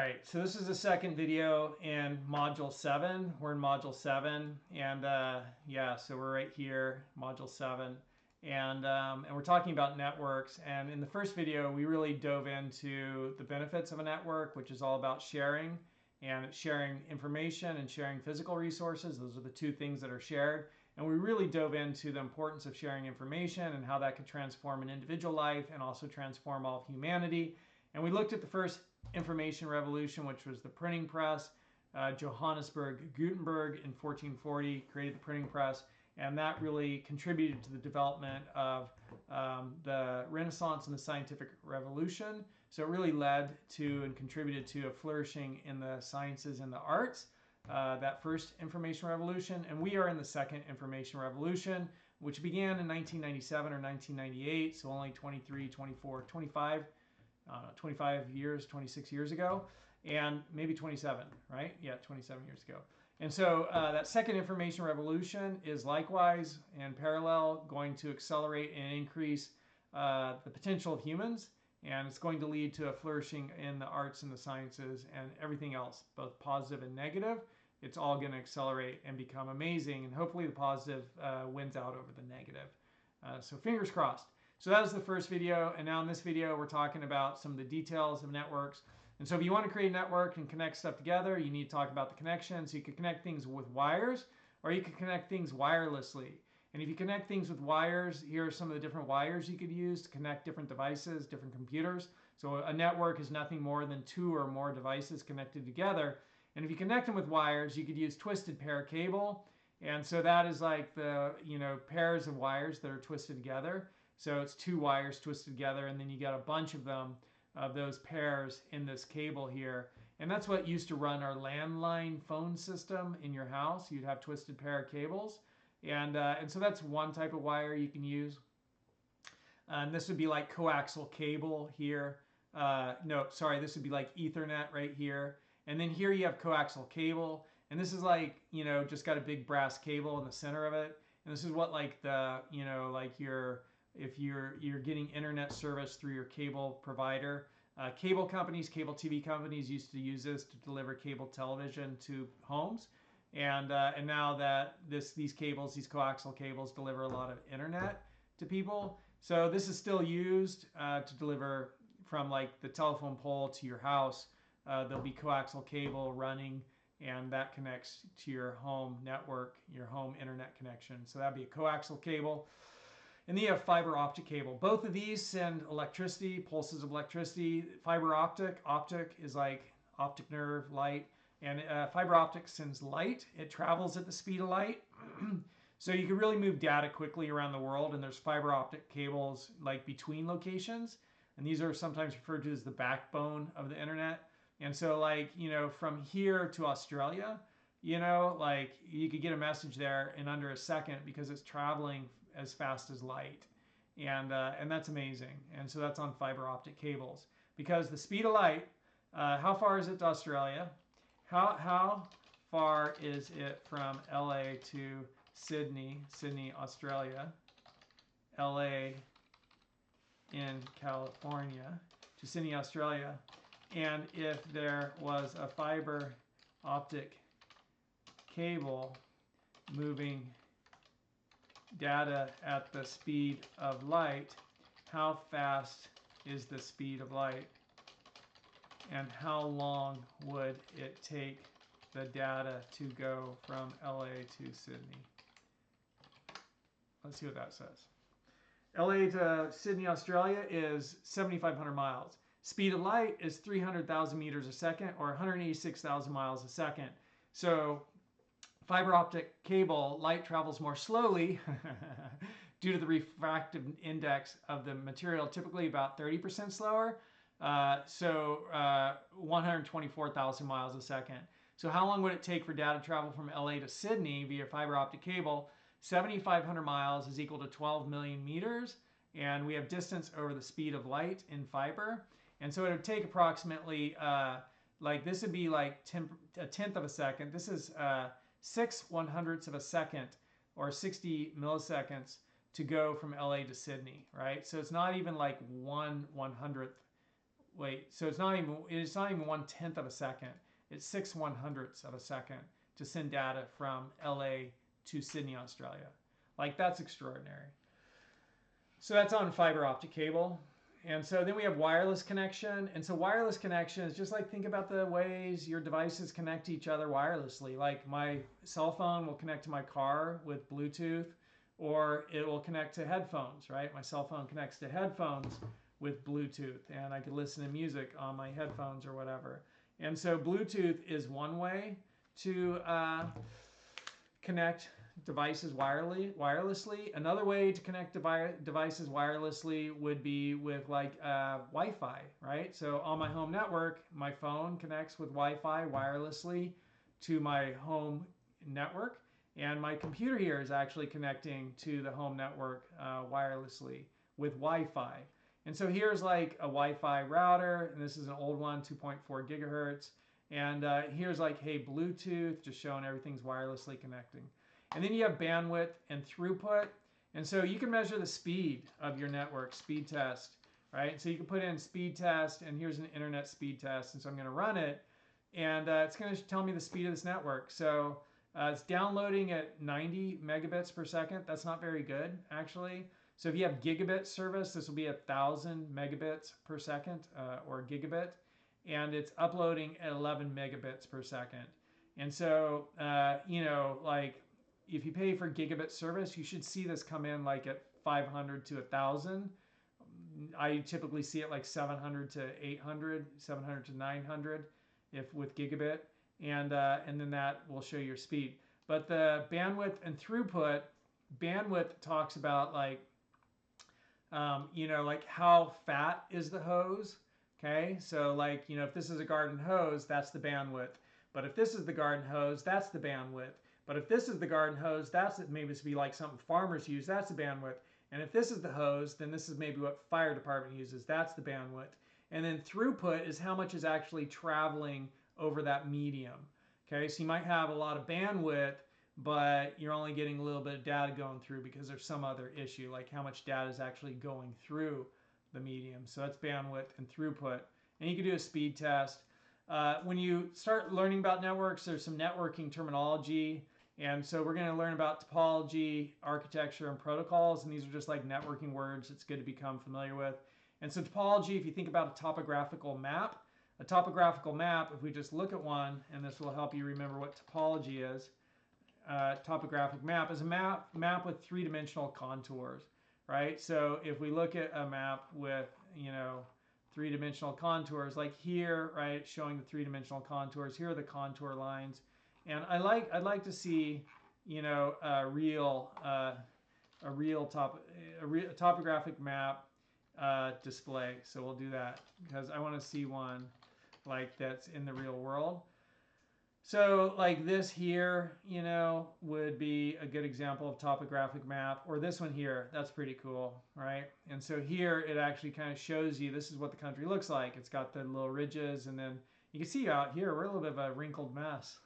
right, so this is the second video in Module 7. We're in Module 7, and yeah, so we're right here, Module 7. And we're talking about networks. And in the first video, we really dove into the benefits of a network, which is all about sharing, and sharing information and sharing physical resources. Those are the two things that are shared. And we really dove into the importance of sharing information and how that could transform an individual life and also transform all of humanity. And we looked at the first information revolution, which was the printing press. Johannesburg Gutenberg in 1440 created the printing press, and that really contributed to the development of the Renaissance and the scientific revolution. So it really led to and contributed to a flourishing in the sciences and the arts, that first information revolution. And we are in the second information revolution, which began in 1997 or 1998, so only 23, 24, 25 years, 26 years ago, and maybe 27, right? Yeah, 27 years ago. And so that second information revolution is likewise and parallel going to accelerate and increase the potential of humans, and it's going to lead to a flourishing in the arts and the sciences and everything else, both positive and negative. It's all going to accelerate and become amazing, and hopefully the positive wins out over the negative. So fingers crossed. So that was the first video, and now in this video we're talking about some of the details of networks. And so if you want to create a network and connect stuff together, you need to talk about the connection. So you could connect things with wires, or you could connect things wirelessly. And if you connect things with wires, here are some of the different wires you could use to connect different devices, different computers. So a network is nothing more than two or more devices connected together. And if you connect them with wires, you could use twisted pair cable. And so that is like the pairs of wires that are twisted together. So it's two wires twisted together, and then you got a bunch of them, of those pairs in this cable here. And that's what used to run our landline phone system in your house. You'd have twisted pair cables. And so that's one type of wire you can use. And this would be like coaxial cable here. No, sorry, this would be like Ethernet right here. And then here you have coaxial cable. And this is like, just got a big brass cable in the center of it. And this is what like the, like if you're getting internet service through your cable provider. Cable companies, cable TV companies used to use this to deliver cable television to homes. And now that these cables, these coaxial cables, deliver a lot of internet to people. So this is still used to deliver from like the telephone pole to your house. There'll be coaxial cable running, and that connects to your home network, your home internet connection. So that'd be a coaxial cable. And then you have fiber optic cable. Both of these send electricity, pulses of electricity. Fiber optic is like optic nerve, light. And fiber optic sends light. It travels at the speed of light. So you can really move data quickly around the world. And there's fiber optic cables like between locations. And these are sometimes referred to as the backbone of the internet. And so like, from here to Australia, like you could get a message there in under a second because it's traveling as fast as light. And that's amazing. And so that's on fiber optic cables. Because the speed of light, how far is it to Australia? How far is it from LA to Sydney, Australia, LA in California, to Sydney, Australia? And if there was a fiber optic cable moving data at the speed of light, how fast is the speed of light? And how long would it take the data to go from LA to Sydney? Let's see what that says. LA to Sydney, Australia is 7,500 miles. Speed of light is 300,000 meters a second, or 186,000 miles a second. So fiber optic cable, light travels more slowly due to the refractive index of the material, typically about 30% slower. So 124,000 miles a second. So how long would it take for data to travel from LA to Sydney via fiber optic cable? 7,500 miles is equal to 12 million meters. And we have distance over the speed of light in fiber. And so it would take approximately, like this would be like a tenth of a second. This is 6/100ths of a second, or 60 milliseconds, to go from LA to Sydney, right? So it's not even like 1/100th wait, so it's not even 1/10 of a second. It's 6/100ths of a second to send data from LA to Sydney, Australia. Like, that's extraordinary. So that's on fiber optic cable. And so then we have wireless connection. And so wireless connection is just like, think about the ways your devices connect to each other wirelessly. Like, my cell phone will connect to my car with Bluetooth, or it will connect to headphones, right? My cell phone connects to headphones with Bluetooth, and I can listen to music on my headphones or whatever. And so Bluetooth is one way to connect devices wirelessly. Another way to connect devices wirelessly would be with like Wi-Fi, right? So on my home network, my phone connects with Wi-Fi wirelessly to my home network, and my computer here is actually connecting to the home network wirelessly with Wi-Fi. And so here's like a Wi-Fi router, and this is an old one, 2.4 gigahertz. And here's like, hey, Bluetooth, just showing everything's wirelessly connecting. And then you have bandwidth and throughput. And so you can measure the speed of your network, speed test, right? So you can put in speed test, and here's an internet speed test. And so I'm going to run it, and it's going to tell me the speed of this network. So it's downloading at 90 megabits per second. That's not very good, actually. So if you have gigabit service, this will be 1,000 megabits per second, or gigabit. And it's uploading at 11 megabits per second. And so, you know, like, if you pay for gigabit service, you should see this come in like at 500 to 1,000. I typically see it like 700 to 800, 700 to 900 if with gigabit. And then that will show your speed. But the bandwidth and throughput, bandwidth talks about like, you know, like how fat is the hose. Okay, so like, you know, if this is a garden hose, that's the bandwidth. But if this is the garden hose, that's the bandwidth. But if this is the garden hose, that's maybe this would be like something farmers use, that's the bandwidth. And if this is the hose, then this is maybe what fire department uses, that's the bandwidth. And then throughput is how much is actually traveling over that medium. Okay, so you might have a lot of bandwidth, but you're only getting a little bit of data going through because there's some other issue, like how much data is actually going through the medium. So that's bandwidth and throughput. And you can do a speed test. When you start learning about networks, there's some networking terminology. And so we're going to learn about topology, architecture, and protocols. And these are just like networking words it's good to become familiar with. And so topology, if you think about a topographical map, if we just look at one, and this will help you remember what topology is. Topographic map is a map with three-dimensional contours, right? So if we look at a map with, you know, three-dimensional contours, like here, right, showing the three-dimensional contours, here are the contour lines. And I'd like to see, you know, a topographic map display. So we'll do that because I want to see one like that's in the real world. So like this here, you know, would be a good example of topographic map, or this one here, that's pretty cool, right? And so here it actually kind of shows you this is what the country looks like. It's got the little ridges, and then you can see out here we're a little bit of a wrinkled mess.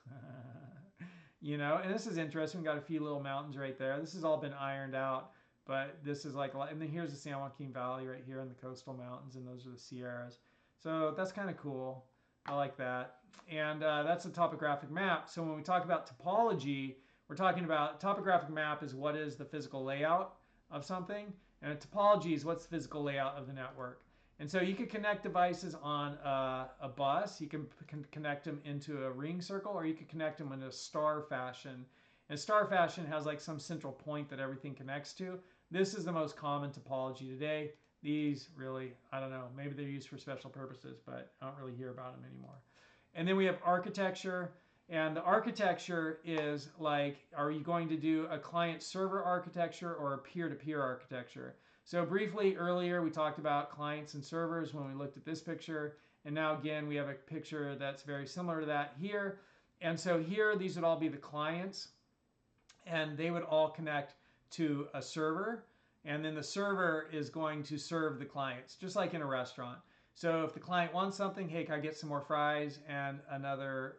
You know, and this is interesting. We've got a few little mountains right there. This has all been ironed out, but this is like, and then here's the San Joaquin Valley right here in the coastal mountains, and those are the Sierras. So that's kind of cool. I like that. And that's a topographic map. So when we talk about topology, we're talking about topographic map is what is the physical layout of something, and a topology is what's the physical layout of the network. And so you could connect devices on a bus. You can connect them into a ring circle, or you could connect them in a star fashion. And star fashion has like some central point that everything connects to. This is the most common topology today. These really, I don't know, maybe they're used for special purposes, but I don't really hear about them anymore. And then we have architecture. And the architecture is like, are you going to do a client-server architecture or a peer-to-peer architecture? So briefly earlier, we talked about clients and servers when we looked at this picture. And now again, we have a picture that's very similar to that here. And so here, these would all be the clients. And they would all connect to a server. And then the server is going to serve the clients, just like in a restaurant. So if the client wants something, hey, can I get some more fries and another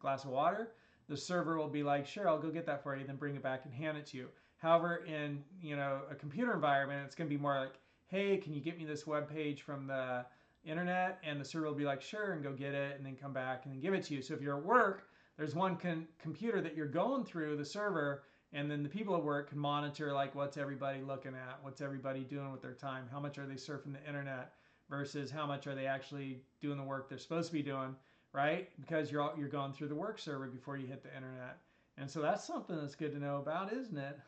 glass of water? The server will be like, sure, I'll go get that for you, then bring it back and hand it to you. However, in, you know, a computer environment, it's going to be more like, hey, can you get me this web page from the internet, and the server will be like, sure, and go get it, and then come back and then give it to you. So if you're at work, there's one computer that you're going through the server, and then the people at work can monitor like what's everybody looking at, what's everybody doing with their time, how much are they surfing the internet versus how much are they actually doing the work they're supposed to be doing, right? Because you're going through the work server before you hit the internet. And so that's something that's good to know about, isn't it?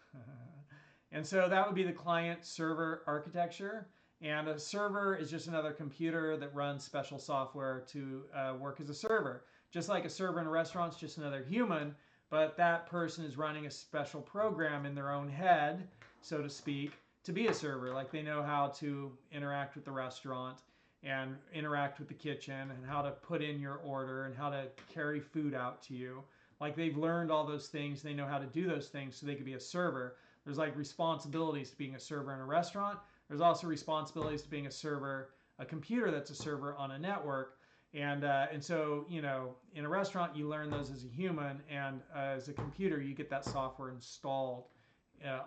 And so that would be the client server architecture. And a server is just another computer that runs special software to work as a server. Just like a server in a restaurant is just another human, but that person is running a special program in their own head, so to speak, to be a server. Like they know how to interact with the restaurant and interact with the kitchen and how to put in your order and how to carry food out to you. Like they've learned all those things. They know how to do those things so they could be a server. There's like responsibilities to being a server in a restaurant. There's also responsibilities to being a server, a computer that's a server on a network. And so, you know, in a restaurant, you learn those as a human, and as a computer, you get that software installed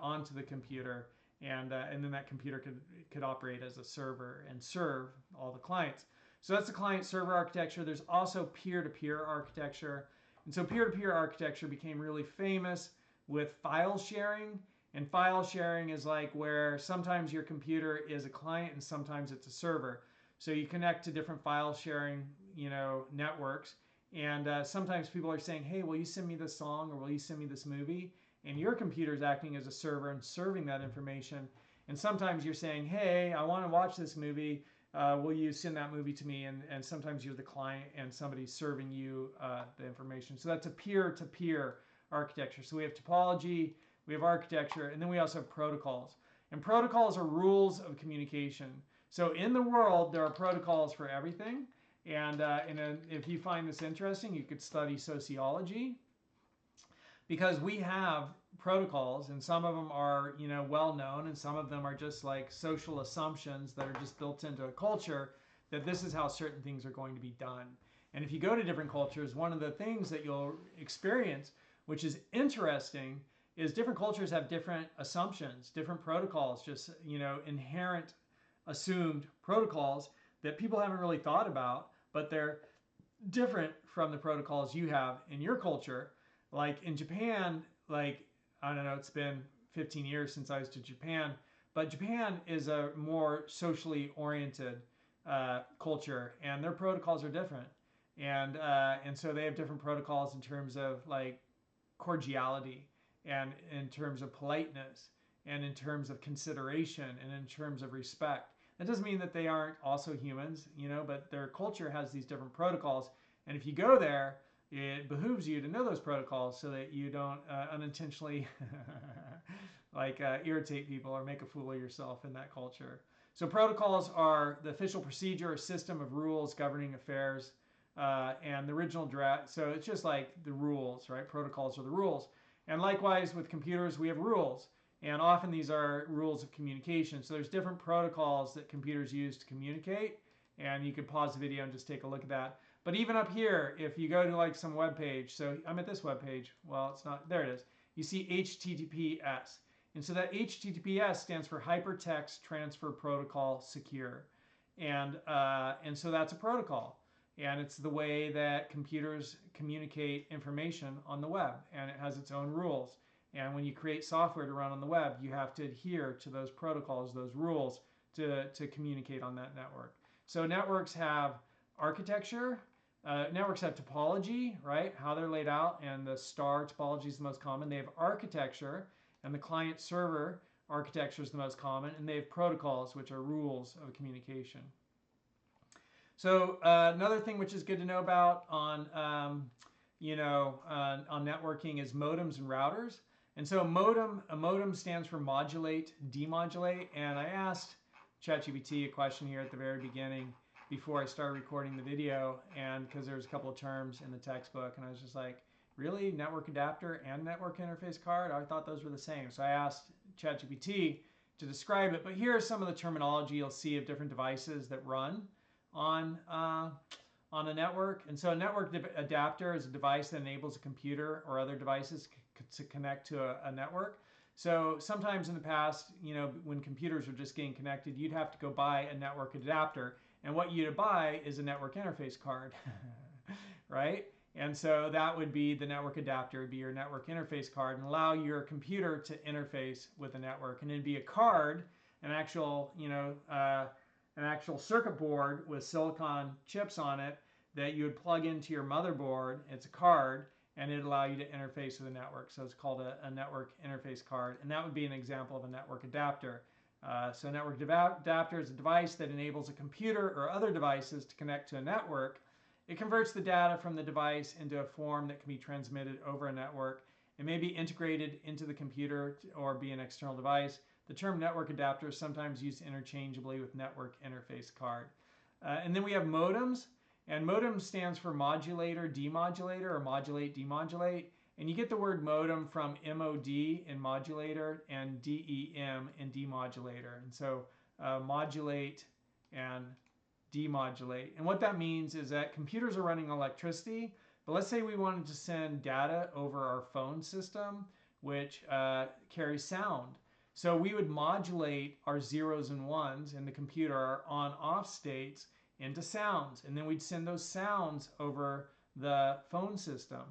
onto the computer, and then that computer could operate as a server and serve all the clients. So that's the client-server architecture. There's also peer-to-peer architecture. And so peer-to-peer architecture became really famous with file sharing. And file sharing is like where sometimes your computer is a client and sometimes it's a server. So you connect to different file sharing, you know, networks. And sometimes people are saying, hey, will you send me this song or will you send me this movie? And your computer is acting as a server and serving that information. And sometimes you're saying, hey, I want to watch this movie. Will you send that movie to me? And sometimes you're the client and somebody's serving you the information. So that's a peer-to-peer architecture. So we have topology, we have architecture, and then we also have protocols. And protocols are rules of communication. So in the world, there are protocols for everything. And if you find this interesting, you could study sociology, because we have protocols, and some of them are, you know, well known, and some of them are just like social assumptions that are just built into a culture that this is how certain things are going to be done. And if you go to different cultures, one of the things that you'll experience, which is interesting, is different cultures have different assumptions, different protocols, just, you know, inherent assumed protocols that people haven't really thought about, but they're different from the protocols you have in your culture. Like in Japan, like, I don't know, it's been 15 years since I was to Japan, but Japan is a more socially oriented culture, and their protocols are different. And so they have different protocols in terms of like cordiality, and in terms of politeness, and in terms of consideration, and in terms of respect. That doesn't mean that they aren't also humans, you know, but their culture has these different protocols. And if you go there, it behooves you to know those protocols so that you don't unintentionally like irritate people or make a fool of yourself in that culture. So protocols are the official procedure or system of rules governing affairs. And the original draft, so it's just like the rules, right? Protocols are the rules. And likewise with computers, we have rules. And often these are rules of communication. So there's different protocols that computers use to communicate. And you could pause the video and just take a look at that. But even up here, if you go to like some web page, so I'm at this web page. Well, it's not, there it is. You see HTTPS. And so that HTTPS stands for Hypertext Transfer Protocol Secure. And so that's a protocol. And it's the way that computers communicate information on the web. And it has its own rules. And when you create software to run on the web, you have to adhere to those protocols, those rules, to communicate on that network. So networks have architecture. Networks have topology, right? How they're laid out, and the star topology is the most common. They have architecture, and the client-server architecture is the most common. And they have protocols, which are rules of communication. So another thing which is good to know about on, on networking is modems and routers. And so a modem stands for modulate, demodulate. And I asked ChatGPT a question here at the very beginning before I started recording the video, and because there's a couple of terms in the textbook, and I was just like, really? Network adapter and network interface card? I thought those were the same. So I asked ChatGPT to describe it. But here are some of the terminology you'll see of different devices that run on a network. And so a network adapter is a device that enables a computer or other devices to connect to a network. So sometimes in the past, you know, when computers were just getting connected, you'd have to go buy a network adapter. And what you'd buy is a network interface card, right? And so that would be the network adapter, would be your network interface card, and allow your computer to interface with the network. And it'd be a card, an actual, an actual circuit board with silicon chips on it that you would plug into your motherboard. It's a card, and it'd allow you to interface with the network. So it's called a network interface card, and that would be an example of a network adapter. So a network adapter is a device that enables a computer or other devices to connect to a network. It converts the data from the device into a form that can be transmitted over a network. It may be integrated into the computer or be an external device. The term network adapter is sometimes used interchangeably with network interface card. And then we have modems. And modem stands for modulator, demodulator, or modulate, demodulate. And you get the word modem from MOD in modulator and DEM in demodulator. And so modulate and demodulate. And what that means is that computers are running electricity, but let's say we wanted to send data over our phone system, which carries sound. So we would modulate our zeros and ones in the computer, our on-off states, into sounds, and then we'd send those sounds over the phone system.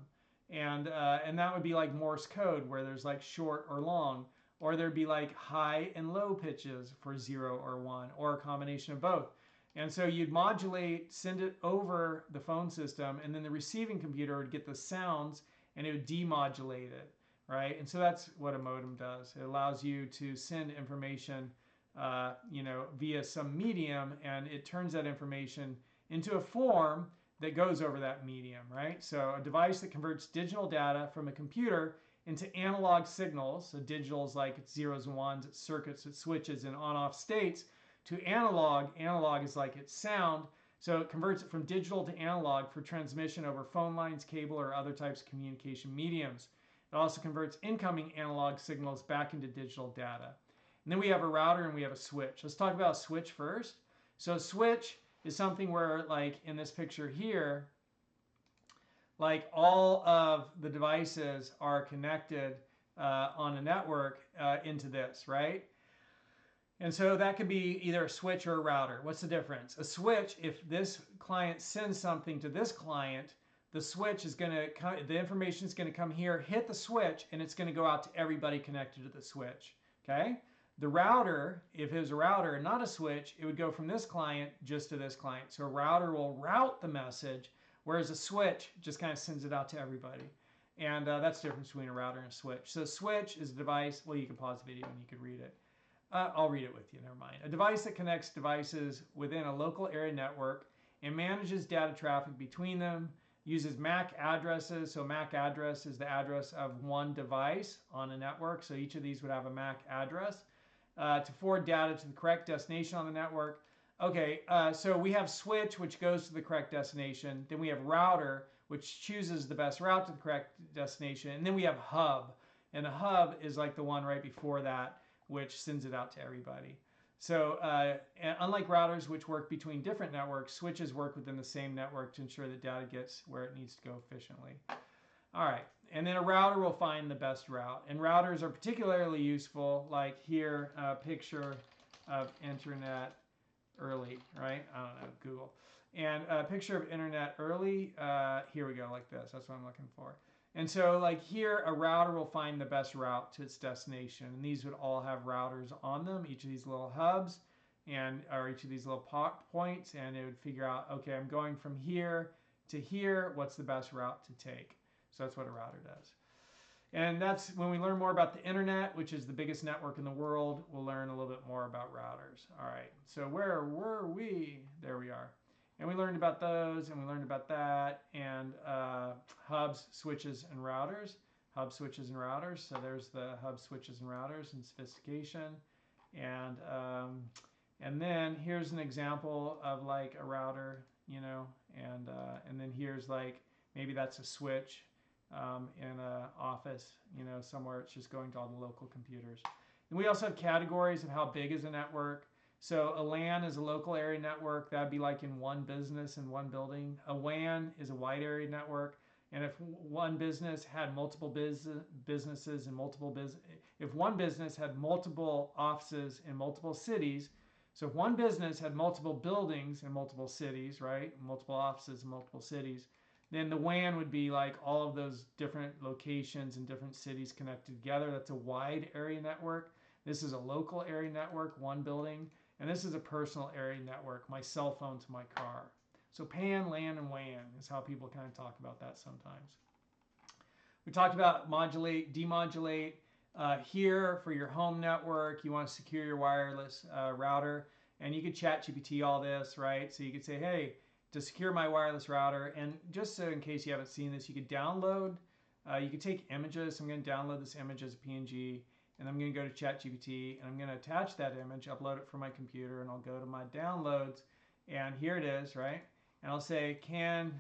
And that would be like Morse code, where there's like short or long, or there'd be like high and low pitches for 0 or 1, or a combination of both. And so you'd modulate, send it over the phone system, and then the receiving computer would get the sounds and it would demodulate it, right? And so that's what a modem does. It allows you to send information via some medium, and it turns that information into a form that goes over that medium, right? So a device that converts digital data from a computer into analog signals, so digital is like it's zeros and ones, it's circuits, it's switches and on-off states, to analog is like it's sound, so it converts it from digital to analog for transmission over phone lines, cable, or other types of communication mediums. It also converts incoming analog signals back into digital data. And then we have a router and we have a switch. Let's talk about a switch first. So a switch is something where, like in this picture here, like all of the devices are connected on a network into this, right? And so that could be either a switch or a router. What's the difference? A switch, if this client sends something to this client, the switch is going to come, the information is going to come here, hit the switch, and it's going to go out to everybody connected to the switch, okay? The router, if it was a router and not a switch, it would go from this client just to this client. So a router will route the message, whereas a switch just kind of sends it out to everybody. And that's the difference between a router and a switch. So a switch is a device, well, you can pause the video and you can read it. I'll read it with you, never mind. A device that connects devices within a local area network and manages data traffic between them, uses MAC addresses. So MAC address is the address of one device on a network. So each of these would have a MAC address to forward data to the correct destination on the network. Okay, so we have switch, which goes to the correct destination. Then we have router, which chooses the best route to the correct destination. And then we have hub. And a hub is like the one right before that, which sends it out to everybody. So unlike routers, which work between different networks, switches work within the same network to ensure that data gets where it needs to go efficiently. All right, and then a router will find the best route. And routers are particularly useful, like here, a picture of internet early, right? I don't know, Google. And a picture of internet early, here we go, like this. That's what I'm looking for. And so like here, a router will find the best route to its destination. And these would all have routers on them, each of these little hubs, or each of these little points. And it would figure out, okay, I'm going from here to here. What's the best route to take? So that's what a router does. And that's when we learn more about the internet, which is the biggest network in the world, we'll learn a little bit more about routers. All right, so where were we? There we are. And we learned about those, and we learned about that, and hubs, switches, and routers. Hub, switches, and routers. So there's the hub, switches, and routers and sophistication. And then here's an example of like a router, you know, and then here's like, maybe that's a switch in an office, you know, somewhere it's just going to all the local computers. And we also have categories of how big is a network. So a LAN is a local area network. That'd be like in one business in one building. A WAN is a wide area network. And if one business had multiple businesses and if one business had multiple offices in multiple cities, So if one business had multiple buildings in multiple cities, right, multiple offices in multiple cities, then the WAN would be like all of those different locations in different cities connected together. That's a wide area network. This is a local area network, one building, and this is a personal area network, my cell phone to my car. So PAN, LAN, and WAN is how people kind of talk about that sometimes. We talked about modulate, demodulate. Here for your home network, you want to secure your wireless router, and you could ChatGPT all this, right? So you could say, hey, to secure my wireless router, and just so in case you haven't seen this, you could download, you could take images. I'm going to download this image as a PNG, and I'm going to go to ChatGPT, and I'm going to attach that image, upload it from my computer, and I'll go to my downloads, and here it is, right? And I'll say, can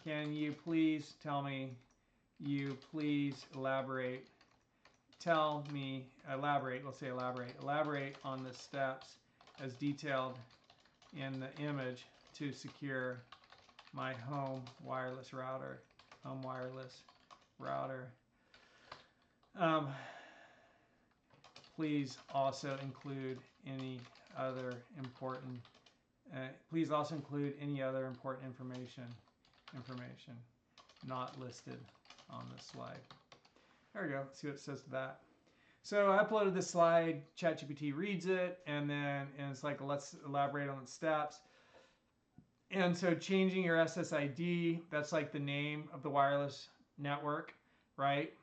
you please tell me, elaborate, let's say elaborate on the steps as detailed in the image to secure my home wireless router. Please also include any other important information not listed on this slide. There we go. Let's see what it says to that. So I uploaded this slide, ChatGPT reads it, and it's like, let's elaborate on the steps. And so changing your SSID, that's like the name of the wireless network, right?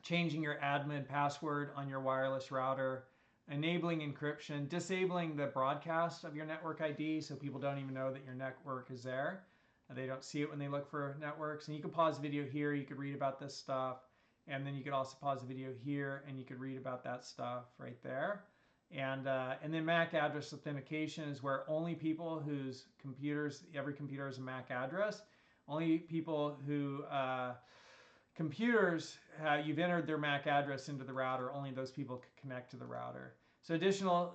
Changing your admin password on your wireless router, enabling encryption, disabling the broadcast of your network ID so people don't even know that your network is there. They don't see it when they look for networks. And you can pause the video here, you could read about this stuff. And then you could also pause the video here and you could read about that stuff right there. And then MAC address authentication is where only people whose computers, every computer has a MAC address, only people who computers, you've entered their MAC address into the router, only those people can connect to the router. So additional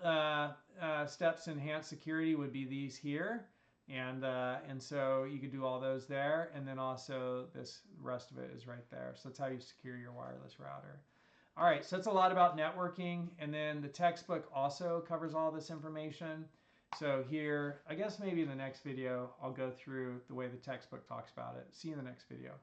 steps to enhance security would be these here. And so you could do all those there, and then also this rest of it is right there. So that's how you secure your wireless router. All right, so that's a lot about networking, and then the textbook also covers all this information. So here, I guess maybe in the next video, I'll go through the way the textbook talks about it. See you in the next video.